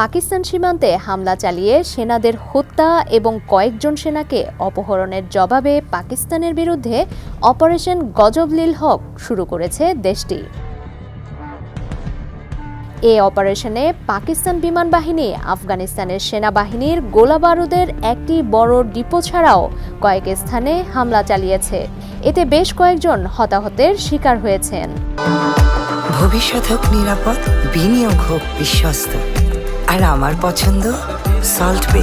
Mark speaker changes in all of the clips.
Speaker 1: পাকিস্তান সীমান্তে হামলা চালিয়ে সেনাদের হত্যা এবং কয়েকজন সেনাকে অপহরণের জবাবে পাকিস্তানের বিরুদ্ধে অপারেশন গজব লিল হক শুরু করেছে দেশটি। এ অপারেশনে পাকিস্তান বিমান বাহিনী আফগানিস্তানের সেনাবাহিনীর গোলাবারুদের একটি বড় ডিপো ছাড়াও কয়েক স্থানে হামলা চালিয়েছে। এতে বেশ কয়েকজন হতাহতের শিকার হয়েছেন।
Speaker 2: ভবিষ্যৎ হোক নিরাপদ, বিনিয়োগ হোক বিশ্বস্ত, আর আমার পছন্দ সল্ট বে।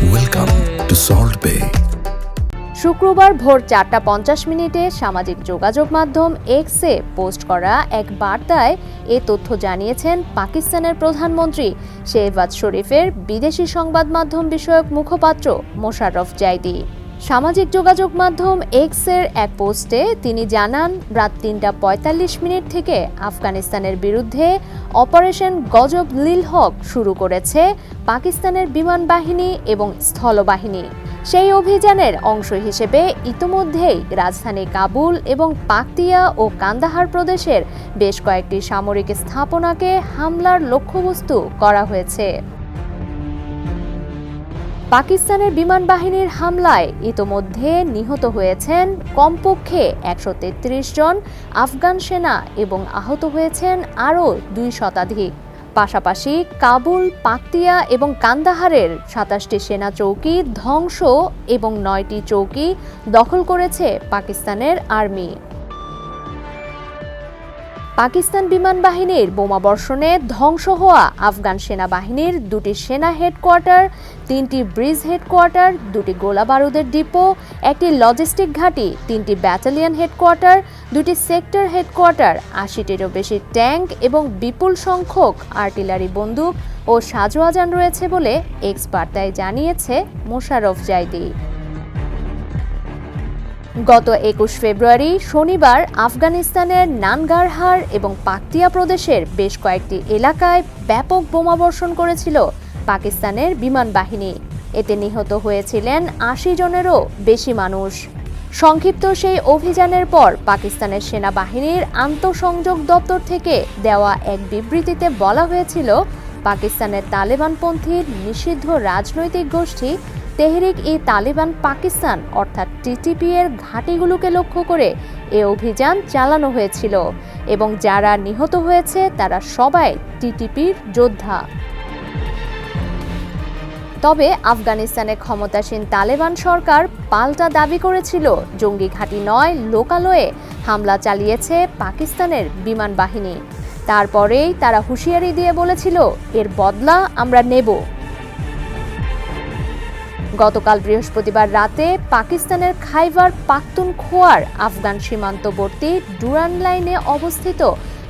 Speaker 3: ওয়েলকাম টু সল্ট বে।
Speaker 1: শুক্রবার ভোর 4:50 সামাজিক যোগাযোগ মাধ্যম এক্সে পোস্ট করা এক বার্তায় এ তথ্য জানিয়েছেন পাকিস্তানের প্রধানমন্ত্রী শেহবাজ শরীফের বিদেশি সংবাদ মাধ্যম বিষয়ক মুখপাত্র মোশাররফ জাইদি। সামাজিক যোগাযোগ মাধ্যম এক্সের এক পোস্টে তিনি জানান, রাত 3:45 থেকে আফগানিস্তানের বিরুদ্ধে অপারেশন গজব লিল হক শুরু করেছে পাকিস্তানের বিমান বাহিনী এবং স্থলবাহিনী। সেই অভিযানের অংশ হিসেবে ইতোমধ্যেই রাজধানী কাবুল এবং পাকতিয়া ও কান্দাহার প্রদেশের বেশ কয়েকটি সামরিক স্থাপনাকে হামলার লক্ষ্যবস্তু করা হয়েছে। পাকিস্তানের বিমান বাহিনীর হামলায় ইতোমধ্যে নিহত হয়েছেন কমপক্ষে 133 জন আফগান সেনা এবং আহত হয়েছেন আরও 2 শতাধিক। পাশাপাশি কাবুল, পাকতিয়া এবং কান্দাহারের 27টি সেনা চৌকি ধ্বংস এবং 9টি চৌকি দখল করেছে পাকিস্তানের আর্মি। পাকিস্তান বিমান বাহিনীর বোমাবর্ষণে ধ্বংস হওয়া আফগান সেনাবাহিনীর 2টি সেনা হেডকোয়ার্টার, 3টি ব্রিজ হেডকোয়ার্টার, 2টি গোলাবারুদের ডিপো, একটি লজিস্টিক ঘাঁটি, 3টি ব্যাটালিয়ন হেডকোয়ার্টার, 2টি সেক্টর হেডকোয়ার্টার, 80টিরও বেশি ট্যাঙ্ক এবং বিপুল সংখ্যক আর্টিলারি বন্দুক ও সাজোয়াজান রয়েছে বলে এক্স বার্তায় জানিয়েছে মোশাররফ জাইদি। গত 21 ফেব্রুয়ারি শনিবার আফগানিস্তানের নানগারহার এবং পাকতিয়া প্রদেশের বেশ কয়েকটি এলাকায় ব্যাপক বোমাবর্ষণ করেছিল পাকিস্তানের বিমান বাহিনী। এতে নিহত হয়েছিলেন 80 জনেরও বেশি মানুষ। সংক্ষিপ্ত সেই অভিযানের পর পাকিস্তানের সেনাবাহিনীর আন্তঃসংযোগ দপ্তর থেকে দেওয়া এক বিবৃতিতে বলা হয়েছিল, পাকিস্তানের তালেবানপন্থী নিষিদ্ধ রাজনৈতিক গোষ্ঠী তেহরিক-ই-তালিবান পাকিস্তান অর্থাৎ টিটিপি এর ঘাঁটিগুলোকে লক্ষ্য করে এ অভিযান চালানো হয়েছিল এবং যারা নিহত হয়েছে তারা সবাই টিটিপির যোদ্ধা। তবে আফগানিস্তানে ক্ষমতাসীন তালেবান সরকার পাল্টা দাবি করেছিল, জঙ্গি ঘাঁটি নয়, লোকালয়ে হামলা চালিয়েছে পাকিস্তানের বিমান বাহিনী। তারপরেই তারা হুঁশিয়ারি দিয়ে বলেছিল, এর বদলা আমরা নেব। গতকাল বৃহস্পতিবার রাতে পাকিস্তানের খাইবার পাখতুনখোয়ার আফগান সীমান্তবর্তী ডুরান লাইনে অবস্থিত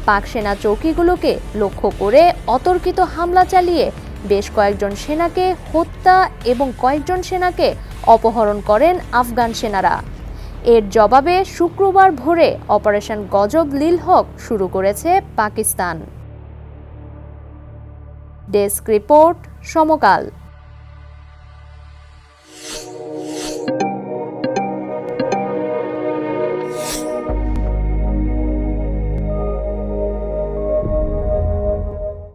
Speaker 1: পাক সেনা চৌকিগুলোকে লক্ষ্য করে অতর্কিত হামলা চালিয়ে বেশ কয়েকজন সেনাকে হত্যা এবং কয়েকজন সেনাকে অপহরণ করেন আফগান সেনারা। এর জবাবে শুক্রবার ভোরে অপারেশন গজব লিল হক শুরু করেছে পাকিস্তান। ডেস্ক রিপোর্ট, সমকাল।